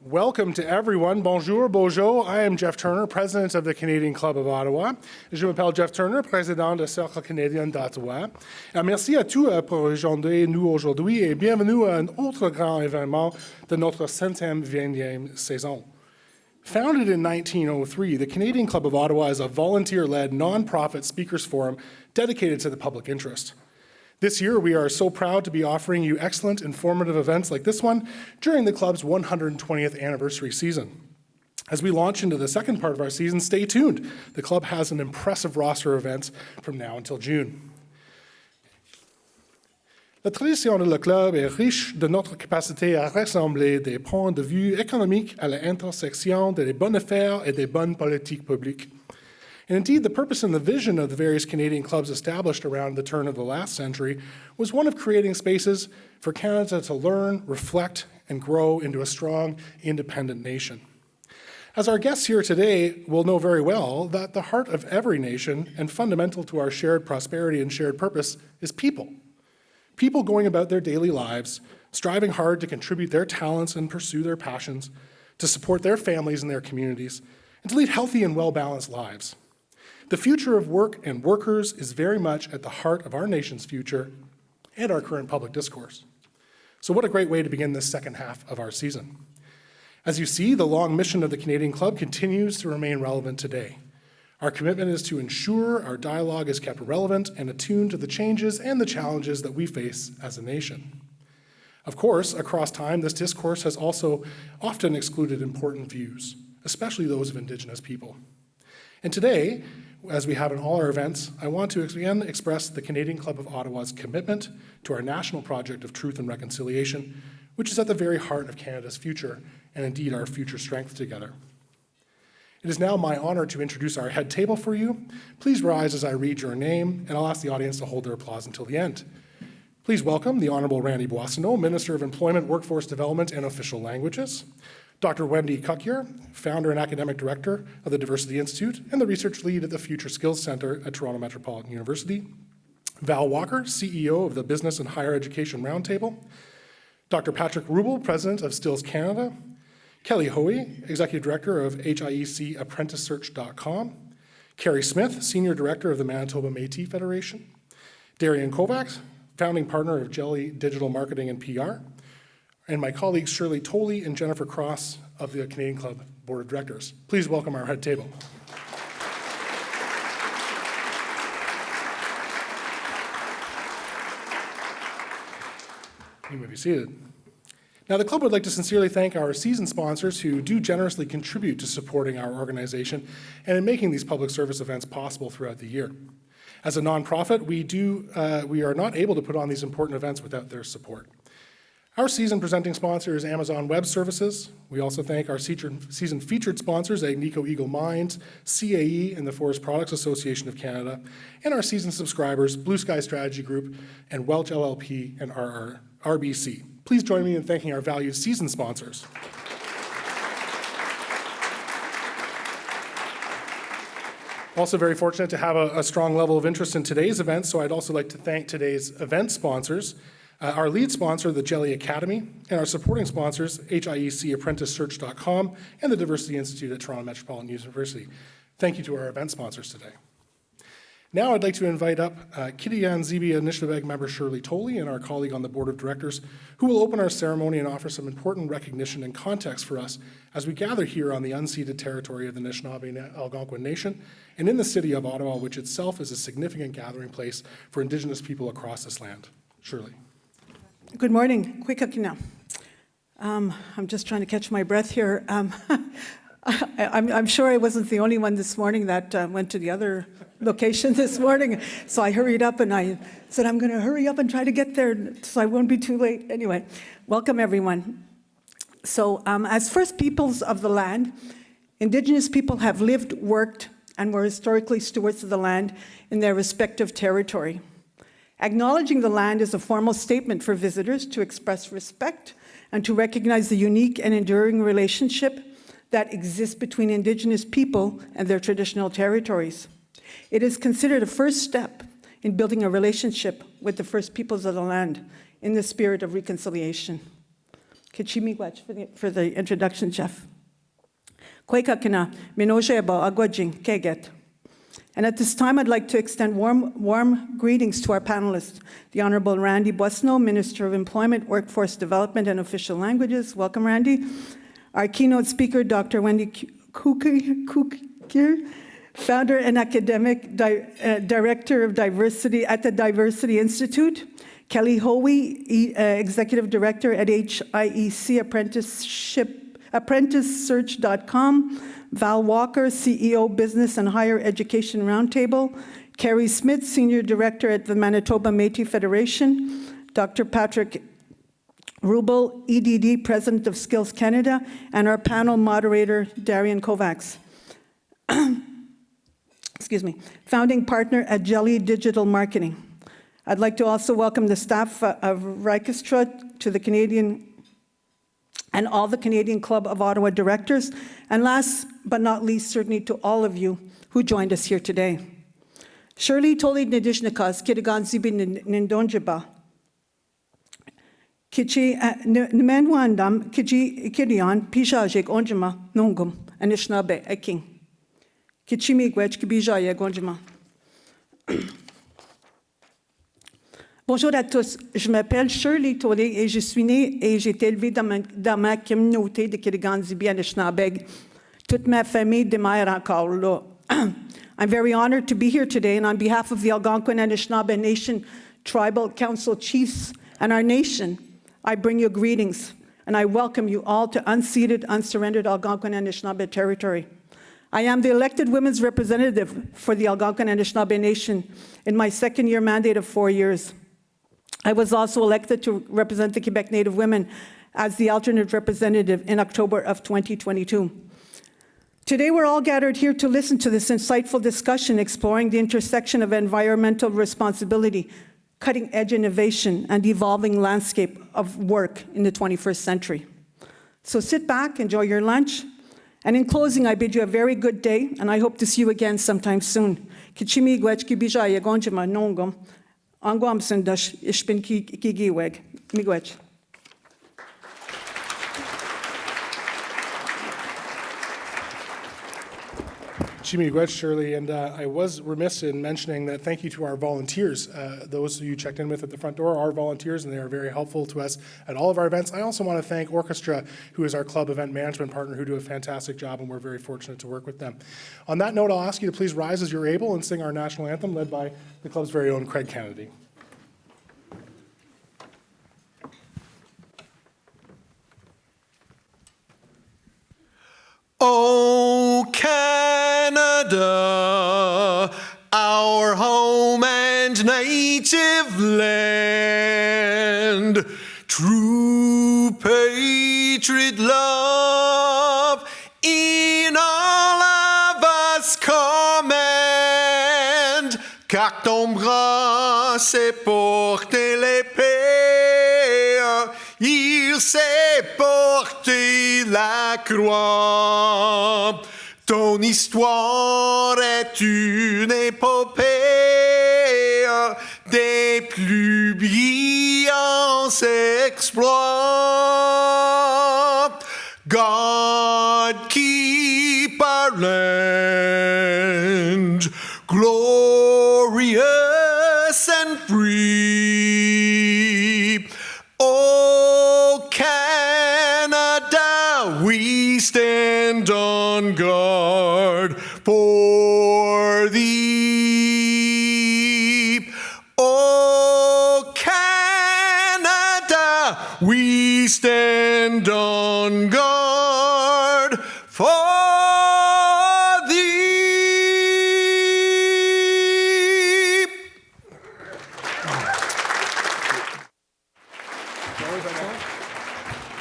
Welcome to everyone. Bonjour, bonjour. I am Jeff Turner, president of the Canadian Club of Ottawa. Je m'appelle Jeff Turner, président du Cercle canadien d'Ottawa. Merci à tous pour rejoindre nous aujourd'hui et bienvenue à un autre grand événement de notre 121e saison. Founded in 1903, the Canadian Club of Ottawa is a volunteer-led, nonprofit speakers forum dedicated to the public interest. This year, we are so proud to be offering you excellent, informative events like this one during the club's 120th anniversary season. As we launch into the second part of our season, stay tuned. The club has an impressive roster of events from now until June. La tradition de le club est riche de notre capacité à rassembler des points de vue économiques à l'intersection des bonnes affaires et des bonnes politiques publiques. And indeed, the purpose and the vision of the various Canadian clubs established around the turn of the last century was one of creating spaces for Canada to learn, reflect, and grow into a strong, independent nation. As our guests here today will know very well, that the heart of every nation and fundamental to our shared prosperity and shared purpose is people. People going about their daily lives, striving hard to contribute their talents and pursue their passions, to support their families and their communities, and to lead healthy and well-balanced lives. The future of work and workers is very much at the heart of our nation's future and our current public discourse. So what a great way to begin this second half of our season. As you see, the long mission of the Canadian Club continues to remain relevant today. Our commitment is to ensure our dialogue is kept relevant and attuned to the changes and the challenges that we face as a nation. Of course, across time, this discourse has also often excluded important views, especially those of Indigenous people. And today, as we have in all our events, I want to again express the Canadian Club of Ottawa's commitment to our national project of truth and reconciliation, which is at the very heart of Canada's future, and indeed our future strength together. It is now my honor to introduce our head table for you. Please rise as I read your name, and I'll ask the audience to hold their applause until the end. Please welcome the Honourable Randy Boissonneau, Minister of Employment, Workforce Development, and Official Languages, Dr. Wendy Cukier, founder and academic director of the Diversity Institute and the research lead at the Future Skills Centre at Toronto Metropolitan University, Val Walker, CEO of the Business and Higher Education Roundtable, Dr. Patrick Rubel, President of Stills Canada, Kelly Hoey, Executive Director of HIEC ApprenticeSearch.com, Carrie Smith, Senior Director of the Manitoba Métis Federation, Darian Kovacs, founding partner of Jelly Digital Marketing and PR, and my colleagues Shirley Tolley and Jennifer Cross of the Canadian Club Board of Directors. Please welcome our head table. You may be seated. Now, the club would like to sincerely thank our season sponsors who do generously contribute to supporting our organization and in making these public service events possible throughout the year. As a nonprofit, we are not able to put on these important events without their support. Our season presenting sponsor is Amazon Web Services. We also thank our season featured sponsors, Agnico Eagle Mines, CAE, and the Forest Products Association of Canada, and our season subscribers, Blue Sky Strategy Group, and Welch LLP and RBC. Please join me in thanking our valued season sponsors. Also very fortunate to have a strong level of interest in today's event, so I'd also like to thank today's event sponsors, our lead sponsor, the Jelly Academy, and our supporting sponsors, HIEC ApprenticeSearch.com and the Diversity Institute at Toronto Metropolitan University. Thank you to our event sponsors today. Now I'd like to invite up Kitiyan Zibi Initiative member Shirley Tolley and our colleague on the Board of Directors, who will open our ceremony and offer some important recognition and context for us as we gather here on the unceded territory of the Anishinaabe Algonquin Nation and in the city of Ottawa, which itself is a significant gathering place for Indigenous people across this land. Shirley. Good morning. Kwikakina. I'm just trying to catch my breath here. I'm sure I wasn't the only one this morning that went to the other location this morning, so I hurried up and I said, I'm going to hurry up and try to get there so I won't be too late. Anyway, welcome everyone. So as First Peoples of the land, Indigenous people have lived, worked, and were historically stewards of the land in their respective territory. Acknowledging the land is a formal statement for visitors to express respect and to recognize the unique and enduring relationship that exists between Indigenous people and their traditional territories. It is considered a first step in building a relationship with the First Peoples of the land in the spirit of reconciliation. Kichimigwach for the introduction, Jeff. Kwekakina, Minosheba, Agwajing, Keget. And at this time, I'd like to extend warm greetings to our panelists, the Honorable Randy Boissneau, Minister of Employment, Workforce Development, and Official Languages. Welcome, Randy. Our keynote speaker, Dr. Wendy Kukier, founder and academic director of diversity at the Diversity Institute. Kelly Hoey, executive director at HIEC ApprenticeSearch.com. Val Walker, CEO, Business and Higher Education Roundtable. Carrie Smith, Senior Director at the Manitoba Métis Federation. Dr. Patrick Rubel, EDD, President of Skills Canada, and our panel moderator, Darian Kovacs. Excuse me, founding partner at Jelly Digital Marketing. I'd like to also welcome the staff of Rikestra to the Canadian and all the Canadian Club of Ottawa directors, and last but not least, certainly to all of you who joined us here today. Shirley Toli Nedishnikas, Kirigan Zibi Nindonjiba, Kichi Nmenwandam, Kiji Kirian, Pishajek Onjima, Nungum, Anishnabe, Eking. Kichimigwech, Kibijaye Gonjima. Bonjour à tous, je m'appelle Shirley Tolé et je suis née et j'ai été élevée dans ma communauté de Kirigan-Zibi Anishinaabeg. Toute ma famille demeure encore là. I'm very honored to be here today, and on behalf of the Algonquin Anishinaabe Nation Tribal Council Chiefs and our nation, I bring you greetings, and I welcome you all to unceded, unsurrendered Algonquin Anishinaabe territory. I am the elected women's representative for the Algonquin Anishinaabe Nation in my second-year mandate of 4 years. I was also elected to represent the Quebec Native women as the alternate representative in October of 2022. Today, we're all gathered here to listen to this insightful discussion exploring the intersection of environmental responsibility, cutting-edge innovation, and the evolving landscape of work in the 21st century. So sit back, enjoy your lunch, and in closing, I bid you a very good day, and I hope to see you again sometime soon. Kichimi gwech kibija yegonjima nongom. Angwam sendash ishpin kigiweg. Migwech. Chimigwech, Shirley, and I was remiss in mentioning that thank you to our volunteers. Those who you checked in with at the front door are volunteers, and they are very helpful to us at all of our events. I also want to thank Orchestra, who is our club event management partner, who do a fantastic job, and we're very fortunate to work with them. On that note, I'll ask you to please rise as you're able and sing our national anthem, led by the club's very own Craig Kennedy. Oh, Canada, our home and native land, true patriot love in all of us command, car ton bras s'est porté l'épée, il s'est porté la croix. Ton histoire est une épopée des plus brillants exploits. God keep our land glorious and free. Oh, Canada, we stand on guard for thee. Oh, Canada, we stand on guard for thee.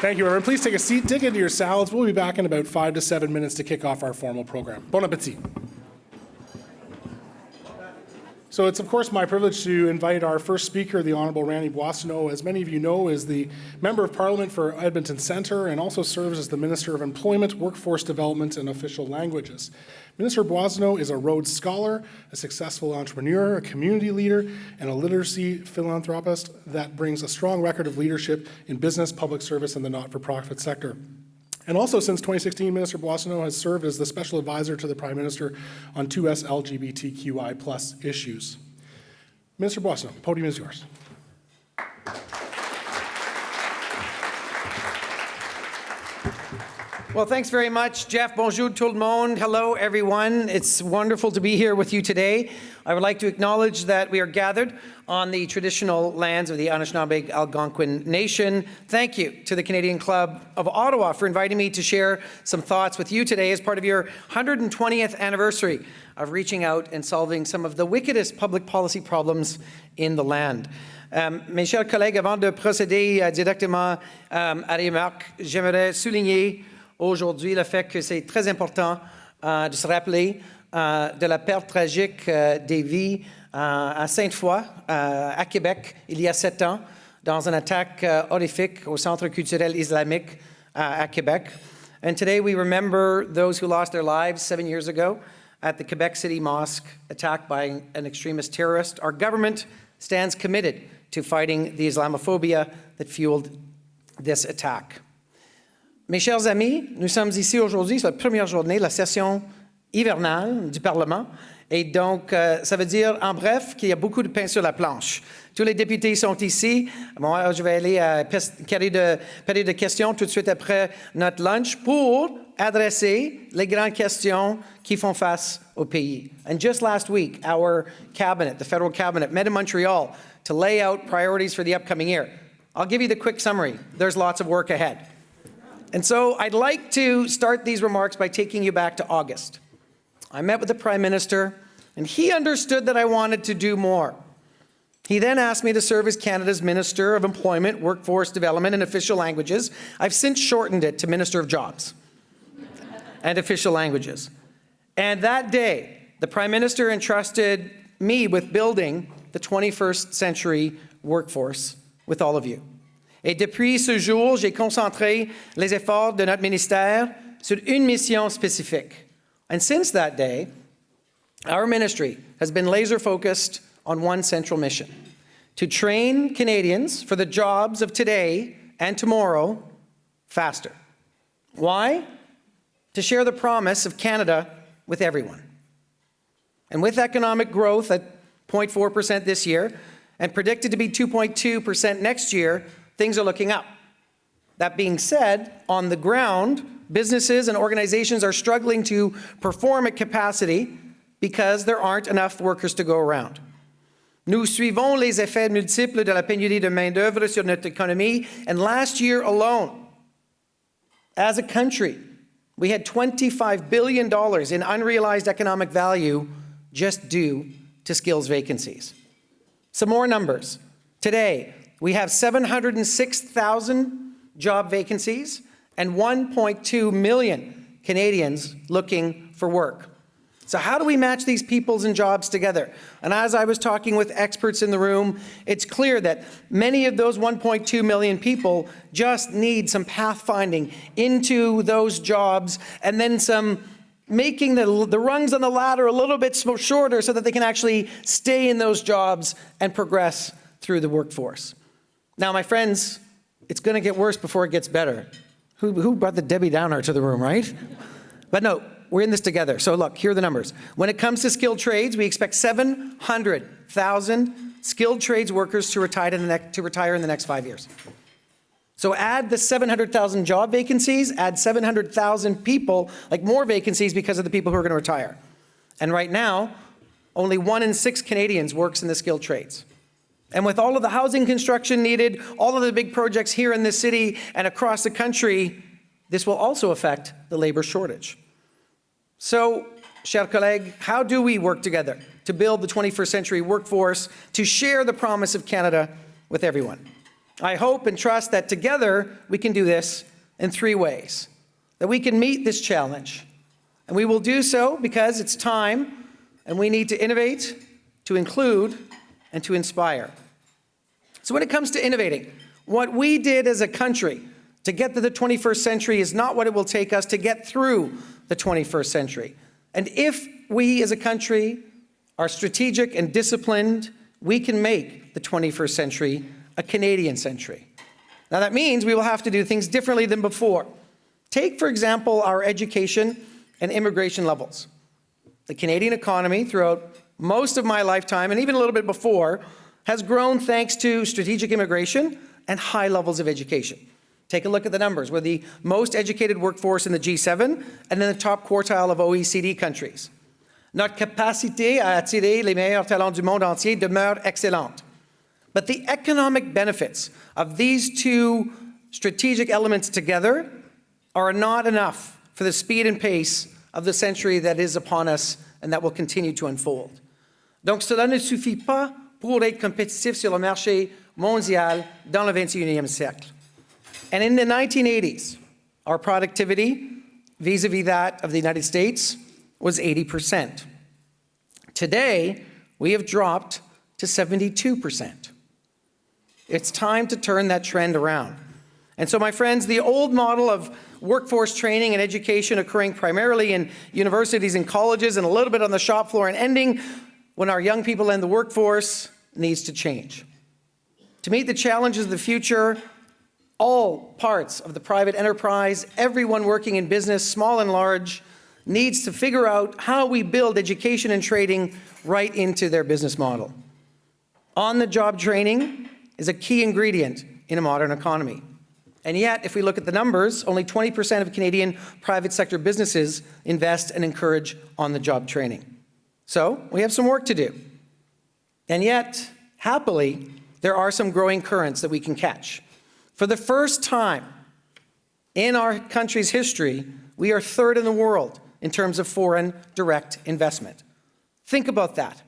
Thank you, everyone. Please take a seat, dig into your salads. We'll be back in about 5 to 7 minutes to kick off our formal program. Bon appétit. So it's, of course, my privilege to invite our first speaker, the Honourable Randy Boissonnault. As many of you know, is the Member of Parliament for Edmonton Centre and also serves as the Minister of Employment, Workforce Development and Official Languages. Minister Boissonnault is a Rhodes Scholar, a successful entrepreneur, a community leader, and a literacy philanthropist that brings a strong record of leadership in business, public service, and the not-for-profit sector. And also, since 2016, Minister Boissonnault has served as the Special Advisor to the Prime Minister on 2S LGBTQI+ issues. Minister Boissonnault, the podium is yours. Well, thanks very much, Jeff. Bonjour tout le monde. Hello, everyone. It's wonderful to be here with you today. I would like to acknowledge that we are gathered on the traditional lands of the Anishinaabe Algonquin Nation. Thank you to the Canadian Club of Ottawa for inviting me to share some thoughts with you today as part of your 120th anniversary of reaching out and solving some of the wickedest public policy problems in the land. Mes chers collègues, avant de procéder directement à les remarques, j'aimerais souligner aujourd'hui le fait que c'est très important de se rappeler de la perte tragique des vies à Sainte-Foy, à Québec, il y a 7 ans, dans une attaque horrifique au Centre culturel islamique à Québec. And today we remember those who lost their lives 7 years ago at the Quebec City Mosque, attacked by an extremist terrorist. Our government stands committed to fighting the Islamophobia that fueled this attack. Mes chers amis, nous sommes ici aujourd'hui, c'est la première journée de la session hivernale du Parlement. Et donc, ça veut dire, en bref, qu'il y a beaucoup de pain sur la planche. Tous les députés sont ici. Moi, je vais aller à période de questions tout de suite après notre lunch pour adresser les grandes questions qui font face au pays. And just last week, our cabinet, the federal cabinet, met in Montreal to lay out priorities for the upcoming year. I'll give you the quick summary. There's lots of work ahead. And so I'd like to start these remarks by taking you back to August. I met with the Prime Minister, and he understood that I wanted to do more. He then asked me to serve as Canada's Minister of Employment, Workforce Development and Official Languages. I've since shortened it to Minister of Jobs and Official Languages. And that day, the Prime Minister entrusted me with building the 21st century workforce with all of you. Et depuis ce jour, j'ai concentré les efforts de notre ministère sur une mission spécifique. And since that day, our ministry has been laser-focused on one central mission: to train Canadians for the jobs of today and tomorrow faster. Why? To share the promise of Canada with everyone. And with economic growth at 0.4% this year and predicted to be 2.2% next year, things are looking up. That being said, on the ground, businesses and organizations are struggling to perform at capacity because there aren't enough workers to go around. Nous suivons les effets multiples de la pénurie de main-d'œuvre sur notre économie, and last year alone, as a country, we had $25 billion in unrealized economic value just due to skills vacancies. Some more numbers. Today, we have 706,000 job vacancies and 1.2 million Canadians looking for work. So how do we match these peoples and jobs together? And as I was talking with experts in the room, it's clear that many of those 1.2 million people just need some pathfinding into those jobs and then some making the rungs on the ladder a little bit shorter so that they can actually stay in those jobs and progress through the workforce. Now, my friends, it's going to get worse before it gets better. Who brought the Debbie Downer to the room, right? But no, we're in this together. So look, here are the numbers. When it comes to skilled trades, we expect 700,000 skilled trades workers to retire in the next 5 years. So add the 700,000 job vacancies, add 700,000 people, like more vacancies because of the people who are going to retire. And right now, only 1 in 6 Canadians works in the skilled trades. And with all of the housing construction needed, all of the big projects here in this city and across the country, this will also affect the labor shortage. So, chers collègues, how do we work together to build the 21st century workforce, to share the promise of Canada with everyone? I hope and trust that together we can do this in 3 ways, that we can meet this challenge. And we will do so because it's time, and we need to innovate, to include, and to inspire. So when it comes to innovating, what we did as a country to get to the 21st century is not what it will take us to get through the 21st century. And if we as a country are strategic and disciplined, we can make the 21st century a Canadian century. Now that means we will have to do things differently than before. Take, for example, our education and immigration levels. The Canadian economy throughout most of my lifetime, and even a little bit before, has grown thanks to strategic immigration and high levels of education. Take a look at the numbers. We're the most educated workforce in the G7 and in the top quartile of OECD countries. Notre capacité à attirer les meilleurs talents du monde entier demeure excellente. But the economic benefits of these two strategic elements together are not enough for the speed and pace of the century that is upon us and that will continue to unfold. Donc cela ne suffit pas pour être compétitif sur le marché mondial dans le 21e siècle. And in the 1980s, our productivity vis-a-vis that of the United States was 80%. Today, we have dropped to 72%. It's time to turn that trend around. And so, my friends, the old model of workforce training and education occurring primarily in universities and colleges and a little bit on the shop floor and ending when our young people end the workforce needs to change. To meet the challenges of the future, all parts of the private enterprise, everyone working in business, small and large, needs to figure out how we build education and training right into their business model. On-the-job training is a key ingredient in a modern economy. And yet, if we look at the numbers, only 20% of Canadian private sector businesses invest and encourage on-the-job training. So, we have some work to do. And yet, happily, there are some growing currents that we can catch. For the first time in our country's history, we are third in the world in terms of foreign direct investment. Think about that.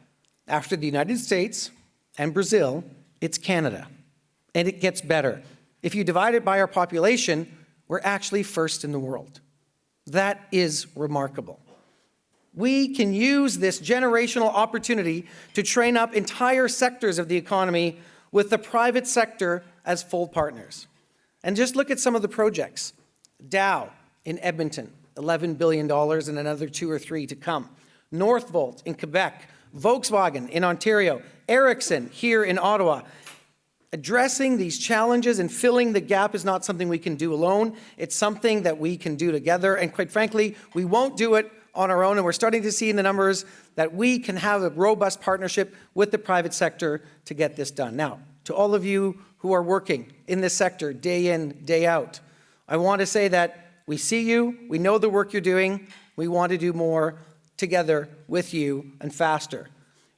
After the United States and Brazil, it's Canada. And it gets better. If you divide it by our population, we're actually first in the world. That is remarkable. We can use this generational opportunity to train up entire sectors of the economy with the private sector as full partners. And just look at some of the projects. Dow in Edmonton, $11 billion and another 2 or 3 to come. Northvolt in Quebec, Volkswagen in Ontario, Ericsson here in Ottawa. Addressing these challenges and filling the gap is not something we can do alone. It's something that we can do together. And quite frankly, we won't do it on our own. And we're starting to see in the numbers that we can have a robust partnership with the private sector to get this done. Now, to all of you who are working in this sector day in, day out, I want to say that we see you, we know the work you're doing, we want to do more together with you and faster.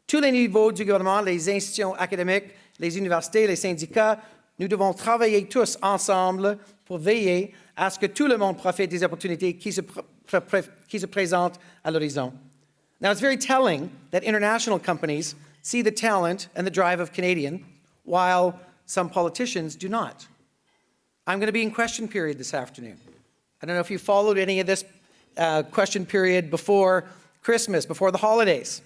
Tous les niveaux du gouvernement, les institutions académiques, les universités, les syndicats, nous devons travailler tous ensemble pour veiller à ce que tout le monde profite des opportunités qui se présentent à l'horizon. Now, it's very telling that international companies see the talent and the drive of Canadian, while some politicians do not. I'm going to be in question period this afternoon. I don't know if you followed any of this question period before Christmas, before the holidays.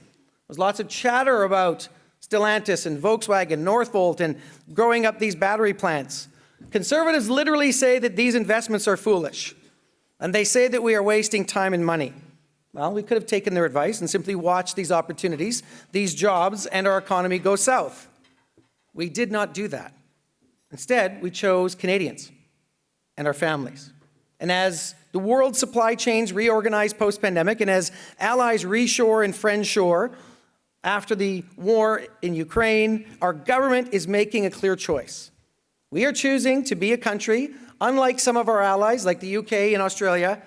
There's lots of chatter about Stellantis and Volkswagen, Northvolt, and growing up these battery plants. Conservatives literally say that these investments are foolish, and they say that we are wasting time and money. Well, we could have taken their advice and simply watched these opportunities, these jobs, and our economy go south. We did not do that. Instead, we chose Canadians and our families. And as the world supply chains reorganize post-pandemic, and as allies reshore and friendshore after the war in Ukraine, our government is making a clear choice. We are choosing to be a country, unlike some of our allies, like the UK and Australia,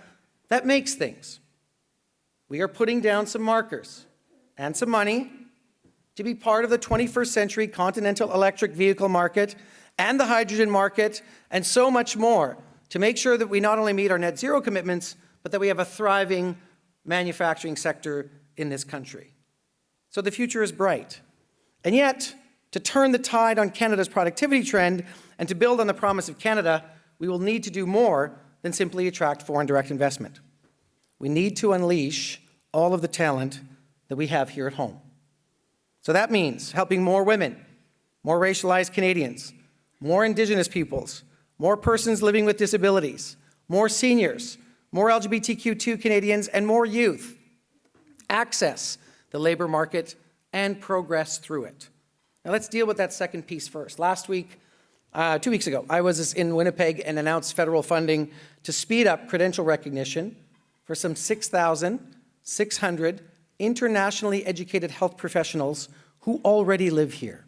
that makes things. We are putting down some markers and some money to be part of the 21st century continental electric vehicle market and the hydrogen market and so much more to make sure that we not only meet our net zero commitments, but that we have a thriving manufacturing sector in this country. So the future is bright. And yet, to turn the tide on Canada's productivity trend and to build on the promise of Canada, we will need to do more than simply attract foreign direct investment. We need to unleash all of the talent that we have here at home. So that means helping more women, more racialized Canadians, more Indigenous peoples, more persons living with disabilities, more seniors, more LGBTQ2 Canadians, and more youth access the labor market and progress through it. Now let's deal with that second piece first. Last week, 2 weeks ago, I was in Winnipeg and announced federal funding to speed up credential recognition for some 6,600 internationally educated health professionals who already live here.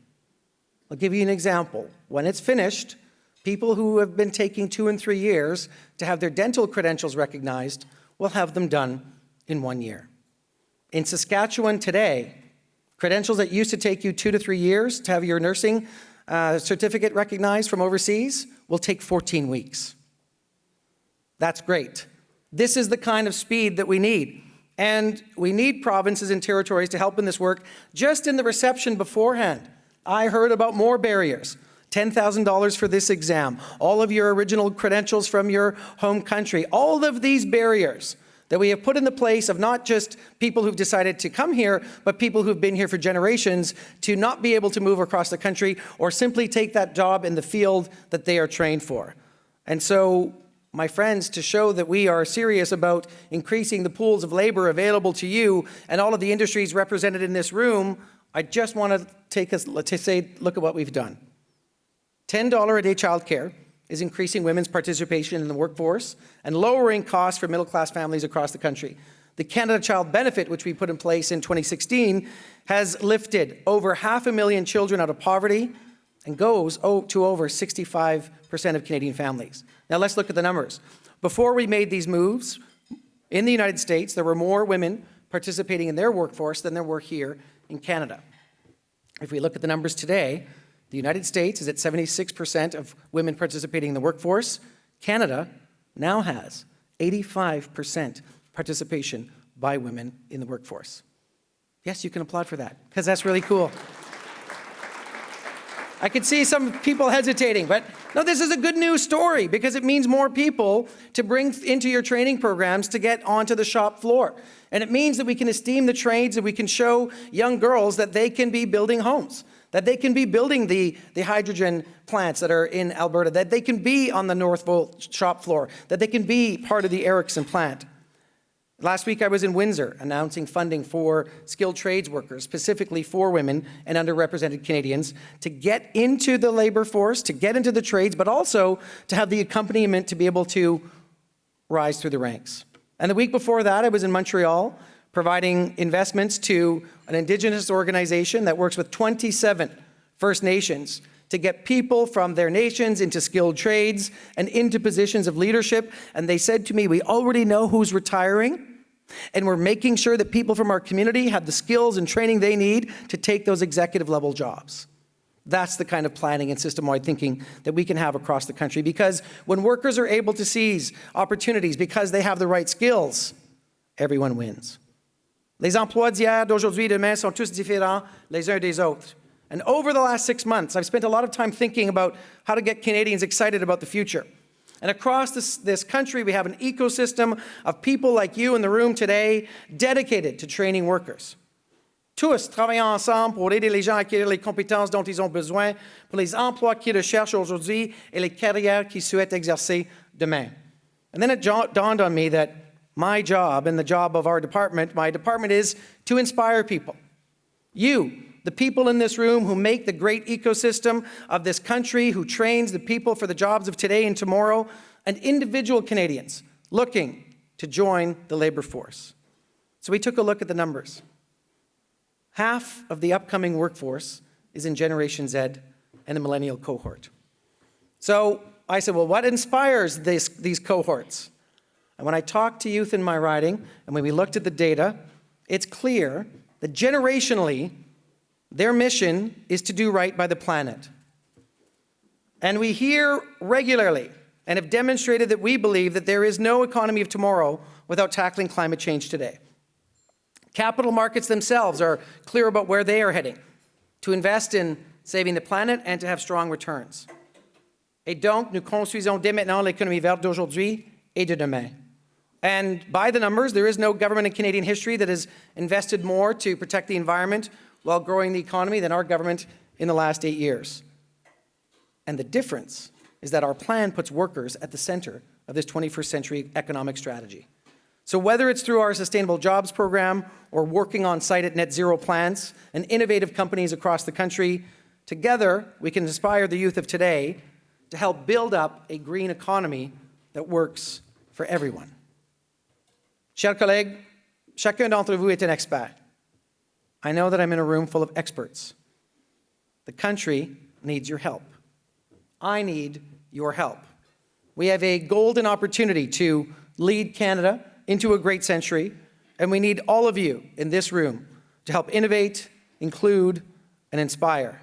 I'll give you an example. When it's finished, people who have been taking 2 and 3 years to have their dental credentials recognized will have them done in 1 year. In Saskatchewan today, credentials that used to take you 2 to 3 years to have your nursing certificate recognized from overseas will take 14 weeks. That's great. This is the kind of speed that we need. And we need provinces and territories to help in this work. Just in the reception beforehand, I heard about more barriers. $10,000 for this exam, all of your original credentials from your home country, all of these barriers that we have put in the place of not just people who've decided to come here, but people who've been here for generations to not be able to move across the country or simply take that job in the field that they are trained for. And so, my friends, to show that we are serious about increasing the pools of labor available to you and all of the industries represented in this room, I just want to look at what we've done. $10 a day childcare is increasing women's participation in the workforce and lowering costs for middle-class families across the country. The Canada Child Benefit, which we put in place in 2016, has lifted over 500,000 children out of poverty and goes to over 65% of Canadian families. Now let's look at the numbers. Before we made these moves, in the United States, there were more women participating in their workforce than there were here in Canada. If we look at the numbers today, the United States is at 76% of women participating in the workforce. Canada now has 85% participation by women in the workforce. Yes, you can applaud for that, because that's really cool. I could see some people hesitating, but no, this is a good news story because it means more people to bring into your training programs to get onto the shop floor. And it means that we can esteem the trades and we can show young girls that they can be building homes, that they can be building the hydrogen plants that are in Alberta, that they can be on the Northvolt shop floor, that they can be part of the Ericsson plant. Last week I was in Windsor announcing funding for skilled trades workers, specifically for women and underrepresented Canadians, to get into the labor force, to get into the trades, but also to have the accompaniment to be able to rise through the ranks. And the week before that I was in Montreal providing investments to an Indigenous organization that works with 27 First Nations to get people from their nations into skilled trades and into positions of leadership. And they said to me, we already know who's retiring, and we're making sure that people from our community have the skills and training they need to take those executive level jobs. That's the kind of planning and system-wide thinking that we can have across the country, because when workers are able to seize opportunities because they have the right skills, everyone wins. Les emplois d'hier, d'aujourd'hui, demain sont tous différents les uns des autres. And over the last 6 months, I've spent a lot of time thinking about how to get Canadians excited about the future. And across this country, we have an ecosystem of people like you in the room today dedicated to training workers. Tous travaillons ensemble pour aider les gens à acquérir les compétences dont ils ont besoin pour les emplois qu'ils recherchent aujourd'hui et les carrières qu'ils souhaitent exercer demain. And then it dawned on me that my job and the job of our department, my department, is to inspire people. You, the people in this room who make the great ecosystem of this country, who trains the people for the jobs of today and tomorrow, and individual Canadians looking to join the labor force. So we took a look at the numbers. Half of the upcoming workforce is in Generation Z and the millennial cohort. So I said, well, what inspires these cohorts? And when I talked to youth in my riding, and when we looked at the data, it's clear that generationally, their mission is to do right by the planet. And we hear regularly and have demonstrated that we believe that there is no economy of tomorrow without tackling climate change today. Capital markets themselves are clear about where they are heading, to invest in saving the planet and to have strong returns. Et donc, nous construisons dès maintenant l'économie verte d'aujourd'hui et de demain. And by the numbers, there is no government in Canadian history that has invested more to protect the environment while growing the economy than our government in the last 8 years. And the difference is that our plan puts workers at the center of this 21st century economic strategy. So whether it's through our Sustainable Jobs program or working on site at net zero plants and innovative companies across the country, together we can inspire the youth of today to help build up a green economy that works for everyone. Chers collègues, chacun d'entre vous est un expert. I know that I'm in a room full of experts. The country needs your help. I need your help. We have a golden opportunity to lead Canada into a great century, and we need all of you in this room to help innovate, include, and inspire,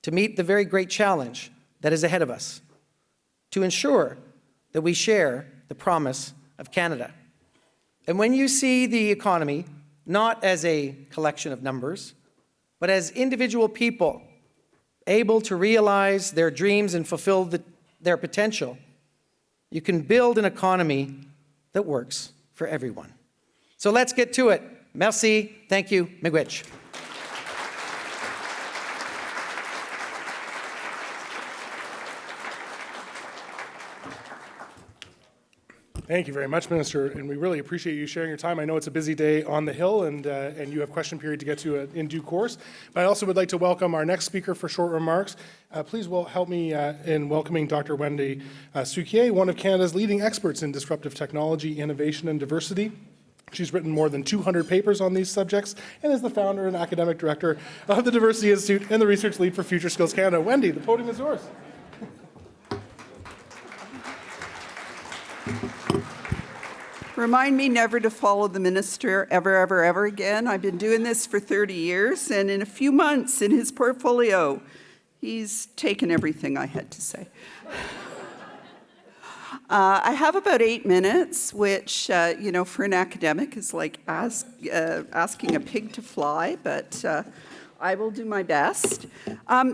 to meet the very great challenge that is ahead of us, to ensure that we share the promise of Canada. And when you see the economy not as a collection of numbers, but as individual people able to realize their dreams and fulfill their potential, you can build an economy that works for everyone. So let's get to it. Merci. Thank you. Miigwech. Thank you very much, Minister, and we really appreciate you sharing your time. I know it's a busy day on the Hill, and you have question period to get to in due course. But I also would like to welcome our next speaker for short remarks. Please help me in welcoming Dr. Wendy Souquier, one of Canada's leading experts in disruptive technology, innovation, and diversity. She's written more than 200 papers on these subjects and is the founder and academic director of the Diversity Institute and the research lead for Future Skills Canada. Wendy, the podium is yours. Remind me never to follow the minister ever again. I've been doing this for 30 years, and in a few months in his portfolio, he's taken everything I had to say. I have about 8 minutes, which, for an academic is like asking a pig to fly, but I will do my best.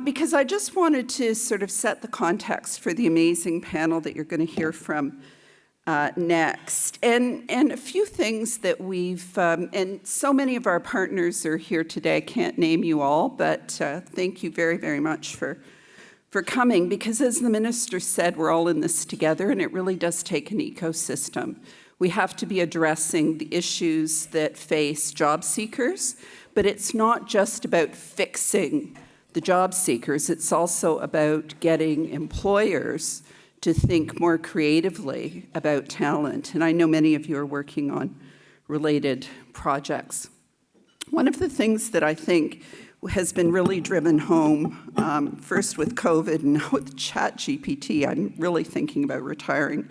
Because I just wanted to sort of set the context for the amazing panel that you're going to hear from next. And a few things that we've, and so many of our partners are here today. I can't name you all, but thank you very, very much for coming, because as the minister said, we're all in this together, and it really does take an ecosystem. We have to be addressing the issues that face job seekers, but it's not just about fixing the job seekers, it's also about getting employers to think more creatively about talent. And I know many of you are working on related projects. One of the things that I think has been really driven home, first with COVID and now with ChatGPT, I'm really thinking about retiring,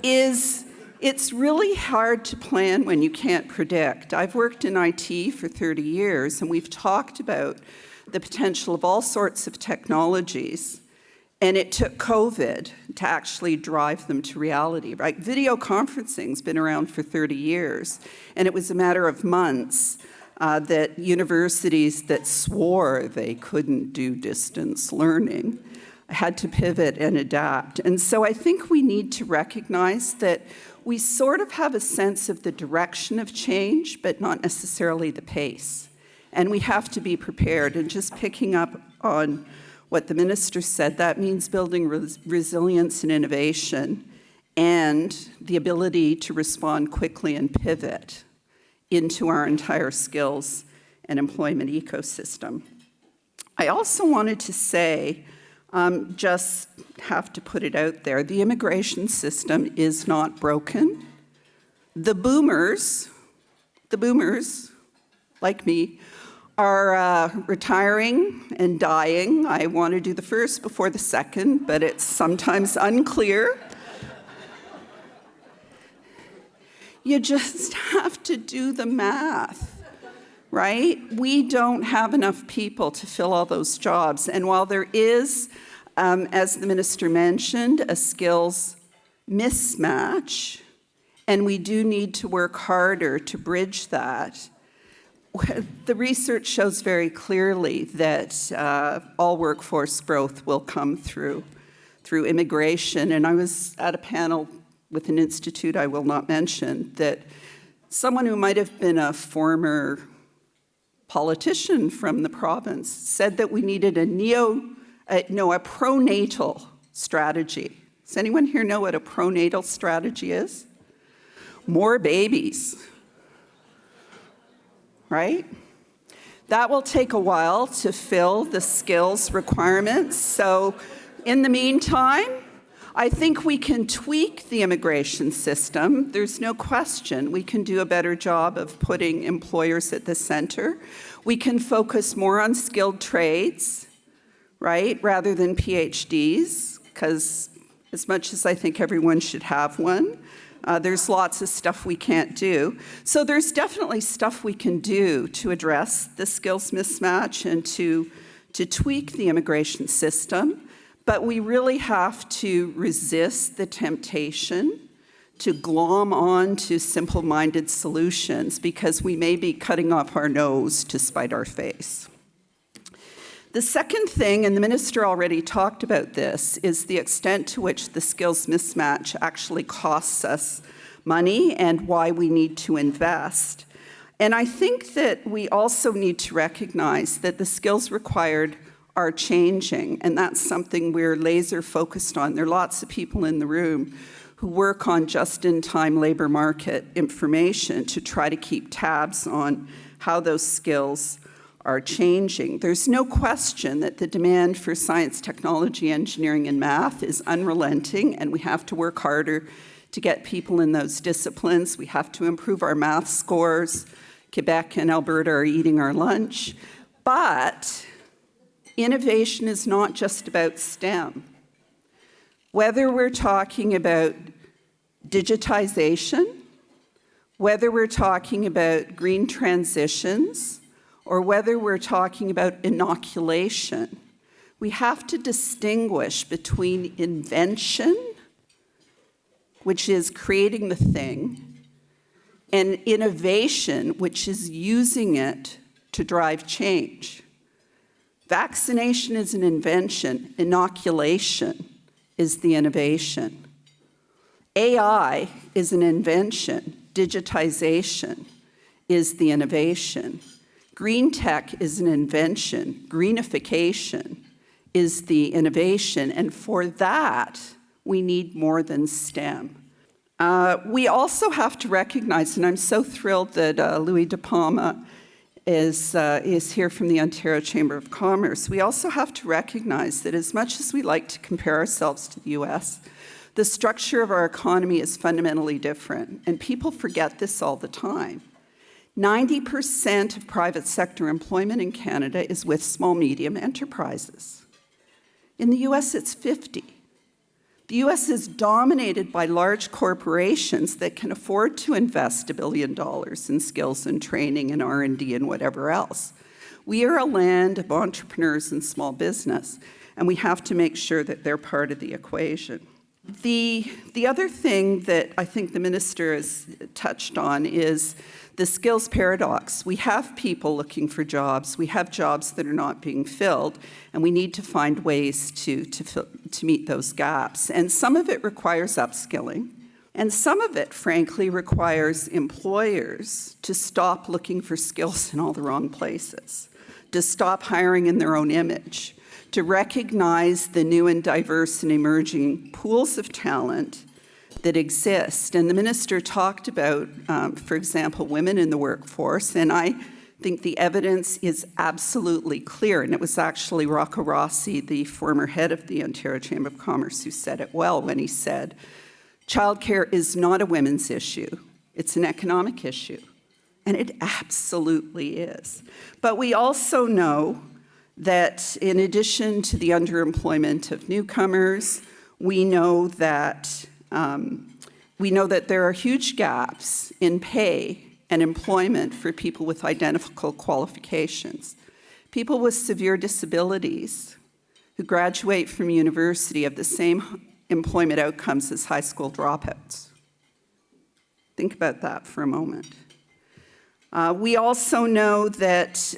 is it's really hard to plan when you can't predict. I've worked in IT for 30 years, and we've talked about the potential of all sorts of technologies, and it took COVID to actually drive them to reality, right? Video conferencing's been around for 30 years, and it was a matter of months that universities that swore they couldn't do distance learning had to pivot and adapt. And so I think we need to recognize that we sort of have a sense of the direction of change, but not necessarily the pace. And we have to be prepared. And just picking up on what the minister said, that means building resilience and innovation and the ability to respond quickly and pivot into our entire skills and employment ecosystem. I also wanted to say, just have to put it out there, the immigration system is not broken. The boomers, like me, are retiring and dying. I want to do the first before the second, but it's sometimes unclear. You just have to do the math, right? We don't have enough people to fill all those jobs. And while there is, as the minister mentioned, a skills mismatch, and we do need to work harder to bridge that, the research shows very clearly that all workforce growth will come through immigration. And I was at a panel with an institute I will not mention, that someone who might have been a former politician from the province, said that we needed a pronatal strategy. Does anyone here know what a pronatal strategy is? More babies, right? That will take a while to fill the skills requirements. So in the meantime, I think we can tweak the immigration system. There's no question we can do a better job of putting employers at the center. We can focus more on skilled trades, right, rather than PhDs, because as much as I think everyone should have one, there's lots of stuff we can't do. So there's definitely stuff we can do to address the skills mismatch and to tweak the immigration system. But we really have to resist the temptation to glom on to simple-minded solutions because we may be cutting off our nose to spite our face. The second thing, and the minister already talked about this, is the extent to which the skills mismatch actually costs us money and why we need to invest. And I think that we also need to recognize that the skills required are changing, and that's something we're laser focused on. There are lots of people in the room who work on just-in-time labor market information to try to keep tabs on how those skills are changing. There's no question that the demand for science, technology, engineering, and math is unrelenting, and we have to work harder to get people in those disciplines. We have to improve our math scores. Quebec and Alberta are eating our lunch. But innovation is not just about STEM. Whether we're talking about digitization, whether we're talking about green transitions, or whether we're talking about inoculation, we have to distinguish between invention, which is creating the thing, and innovation, which is using it to drive change. Vaccination is an invention. Inoculation is the innovation. AI is an invention. Digitization is the innovation. Green tech is an invention. Greenification is the innovation. And for that, we need more than STEM. We also have to recognize, and I'm so thrilled that Louis De Palma is here from the Ontario Chamber of Commerce. We also have to recognize that as much as we like to compare ourselves to the US, the structure of our economy is fundamentally different, and people forget this all the time. 90% of private sector employment in Canada is with small, medium enterprises. In the US, it's 50. The US is dominated by large corporations that can afford to invest $1 billion in skills and training and R&D and whatever else. We are a land of entrepreneurs and small business, and we have to make sure that they're part of the equation. The other thing that I think the minister has touched on is the skills paradox. We have people looking for jobs. We have jobs that are not being filled, and we need to find ways to meet those gaps. And some of it requires upskilling, and some of it, frankly, requires employers to stop looking for skills in all the wrong places, to stop hiring in their own image, to recognize the new and diverse and emerging pools of talent that exist. And the minister talked about, for example, women in the workforce, and I think the evidence is absolutely clear. And it was actually Rocco Rossi, the former head of the Ontario Chamber of Commerce, who said it well when he said, childcare is not a women's issue, it's an economic issue. And it absolutely is. But we also know that in addition to the underemployment of newcomers, we know that there are huge gaps in pay and employment for people with identical qualifications. People with severe disabilities who graduate from university have the same employment outcomes as high school dropouts. Think about that for a moment. We also know that,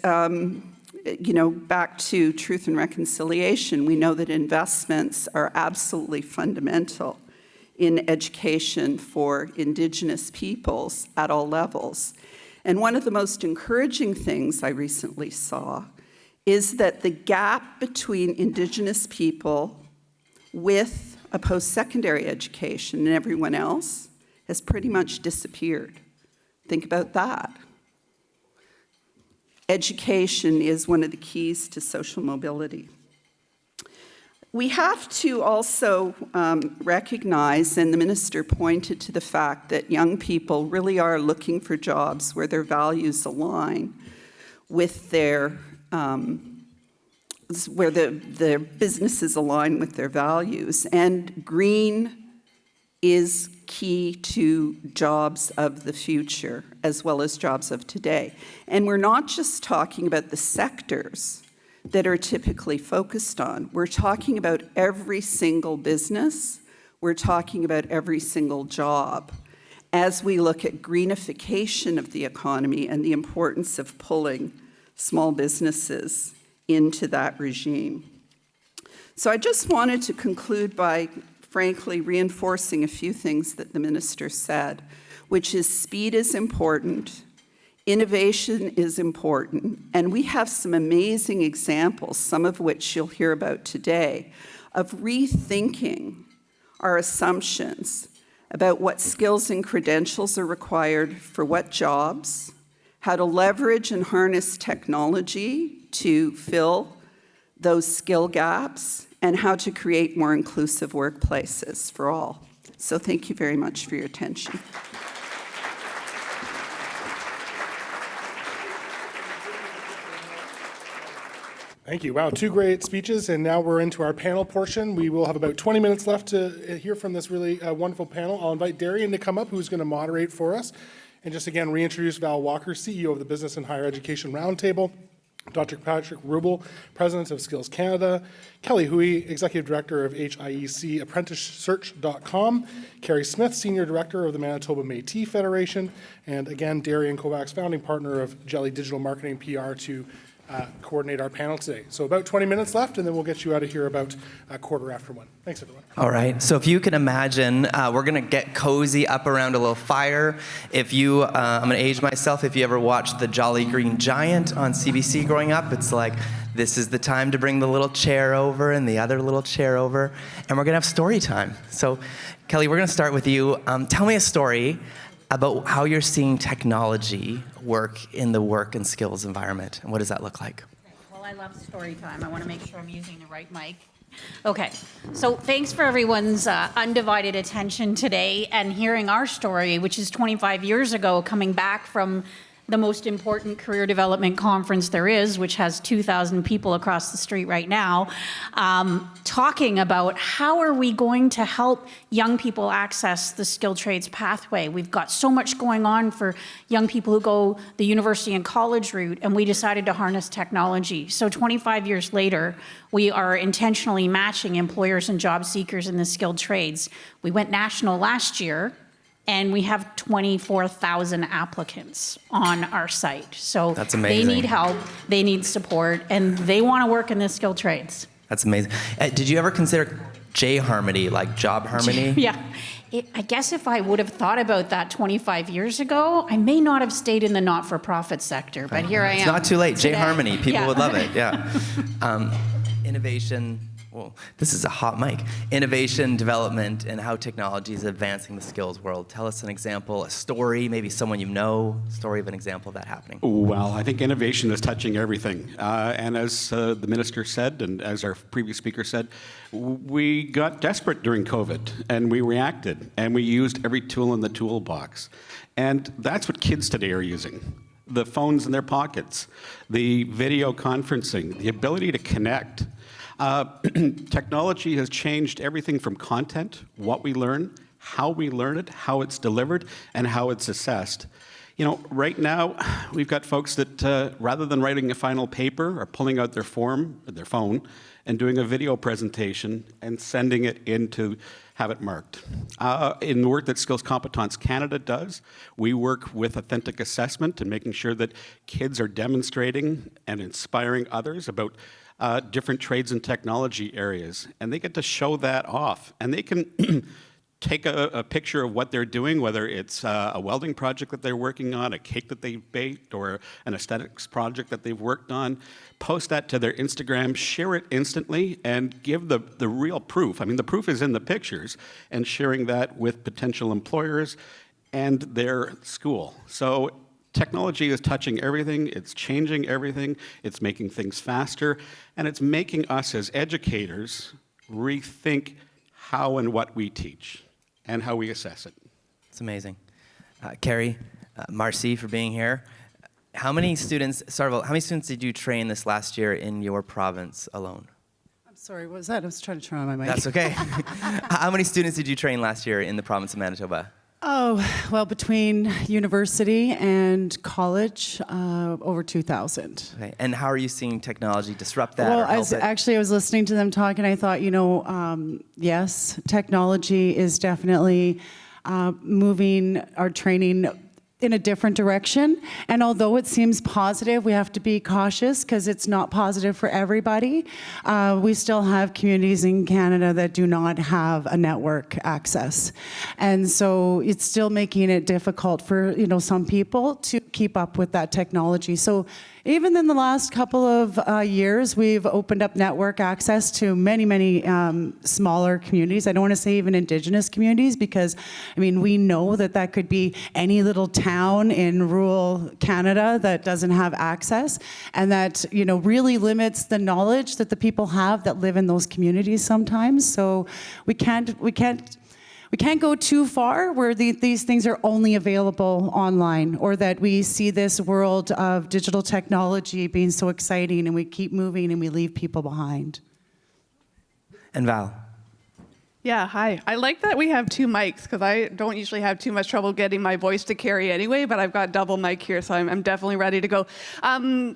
back to truth and reconciliation, we know that investments are absolutely fundamental in education for Indigenous peoples at all levels. And one of the most encouraging things I recently saw is that the gap between Indigenous people with a post-secondary education and everyone else has pretty much disappeared. Think about that. Education is one of the keys to social mobility. We have to also recognize, and the minister pointed to the fact that young people really are looking for jobs where their values align with their, where their businesses align with their values. And green is key to jobs of the future as well as jobs of today. And we're not just talking about the sectors that are typically focused on. We're talking about every single business. We're talking about every single job as we look at greenification of the economy and the importance of pulling small businesses into that regime. So I just wanted to conclude by frankly reinforcing a few things that the minister said, which is speed is important, innovation is important, and we have some amazing examples, some of which you'll hear about today, of rethinking our assumptions about what skills and credentials are required for what jobs, how to leverage and harness technology to fill those skill gaps, and how to create more inclusive workplaces for all. So thank you very much for your attention. Thank you. Wow, two great speeches, and now we're into our panel portion. We will have about 20 minutes left to hear from this really wonderful panel. I'll invite Darian to come up, who's going to moderate for us. And just again, reintroduce Val Walker, CEO of the Business and Higher Education Roundtable, Dr. Patrick Rubel, President of Skills Canada, Kelly Hui, Executive Director of HIEC ApprenticeSearch.com, Carrie Smith, Senior Director of the Manitoba Métis Federation, and again, Darian Kovacs, founding partner of Jelly Digital Marketing PR, to coordinate our panel today. So about 20 minutes left, and then we'll get you out of here about 1:15. Thanks, everyone. All right, so if you can imagine, we're gonna get cozy up around a little fire. If you, I'm gonna age myself, if you ever watched The Jolly Green Giant on CBC growing up, it's like, this is the time to bring the little chair over and the other little chair over, and we're gonna have story time. So, Kelly, we're gonna start with you. Tell me a story about how you're seeing technology work in the work and skills environment, and what does that look like? Well, I love story time. I want to make sure I'm using the right mic. Okay, so thanks for everyone's undivided attention today and hearing our story, which is 25 years ago, coming back from the most important career development conference there is, which has 2,000 people across the street right now, talking about how are we going to help young people access the skilled trades pathway. We've got so much going on for young people who go the university and college route, and we decided to harness technology. So 25 years later, we are intentionally matching employers and job seekers in the skilled trades. We went national last year, and we have 24,000 applicants on our site. So that's amazing. They need help, they need support, and they want to work in the skilled trades. That's amazing. Did you ever consider J-Harmony, like Job Harmony? Yeah. I guess if I would have thought about that 25 years ago, I may not have stayed in the not-for-profit sector, but here I am. It's not too late. today. J-Harmony, people Yeah. would love it, yeah. Innovation, well, this is a hot mic. Innovation, development, and how technology is advancing the skills world. Tell us an example, a story, maybe someone you know, story of an example of that happening. Well, I think innovation is touching everything. And as the minister said, and as our previous speaker said, we got desperate during COVID, and we reacted, and we used every tool in the toolbox. And that's what kids today are using. The phones in their pockets, the video conferencing, the ability to connect. Technology has changed everything from content, what we learn, how we learn it, how it's delivered, and how it's assessed. You know, right now, we've got folks that rather than writing a final paper are pulling out their phone, and doing a video presentation and sending it in to have it marked. In the work that Skills Competence Canada does, we work with authentic assessment and making sure that kids are demonstrating and inspiring others about different trades and technology areas, and they get to show that off, and they can take a picture of what they're doing, whether it's a welding project that they're working on, a cake that they've baked, or an aesthetics project that they've worked on, post that to their Instagram, share it instantly, and give the real proof. I mean, the proof is in the pictures, and sharing that with potential employers and their school. So technology is touching everything, it's changing everything, it's making things faster, and it's making us as educators rethink how and what we teach and how we assess it. It's amazing. Carrie, Marcy for being here. How many students did you train this last year in your province alone? I'm sorry, what was that? I was trying to turn on my mic. That's okay. How many students did you train last year in the province of Manitoba? Oh, well, between university and college, over 2,000. Okay. And how are you seeing technology disrupt that Well, or help it? I was listening to them talk, and I thought, yes, technology is definitely moving our training in a different direction. And although it seems positive, we have to be cautious because it's not positive for everybody. We still have communities in Canada that do not have a network access. And so it's still making it difficult for, some people to keep up with that technology. So even in the last couple of years, we've opened up network access to many, many smaller communities. I don't want to say even Indigenous communities because, we know that could be any little town in rural Canada that doesn't have access, and that, really limits the knowledge that the people have that live in those communities sometimes. So we can't go too far where these things are only available online, or that we see this world of digital technology being so exciting and we keep moving and we leave people behind. And Val? Yeah, hi. I like that we have two mics because I don't usually have too much trouble getting my voice to carry anyway, but I've got double mic here, so I'm definitely ready to go.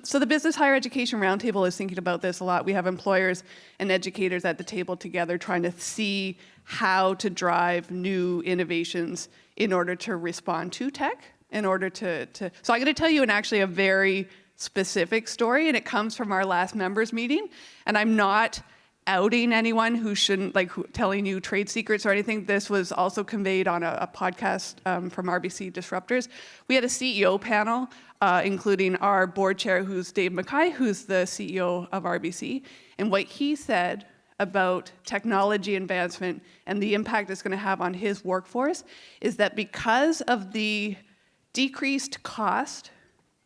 So the Business Higher Education Roundtable is thinking about this a lot. We have employers and educators at the table together trying to see how to drive new innovations in order to respond to tech, in order to so I'm going to tell you a very specific story, and it comes from our last members meeting, and I'm not outing anyone who shouldn't, telling you trade secrets or anything. This was also conveyed on a podcast from RBC Disruptors. We had a CEO panel, including our board chair, who's Dave Mackay, who's the CEO of RBC, and what he said about technology advancement and the impact it's going to have on his workforce is that because of the decreased cost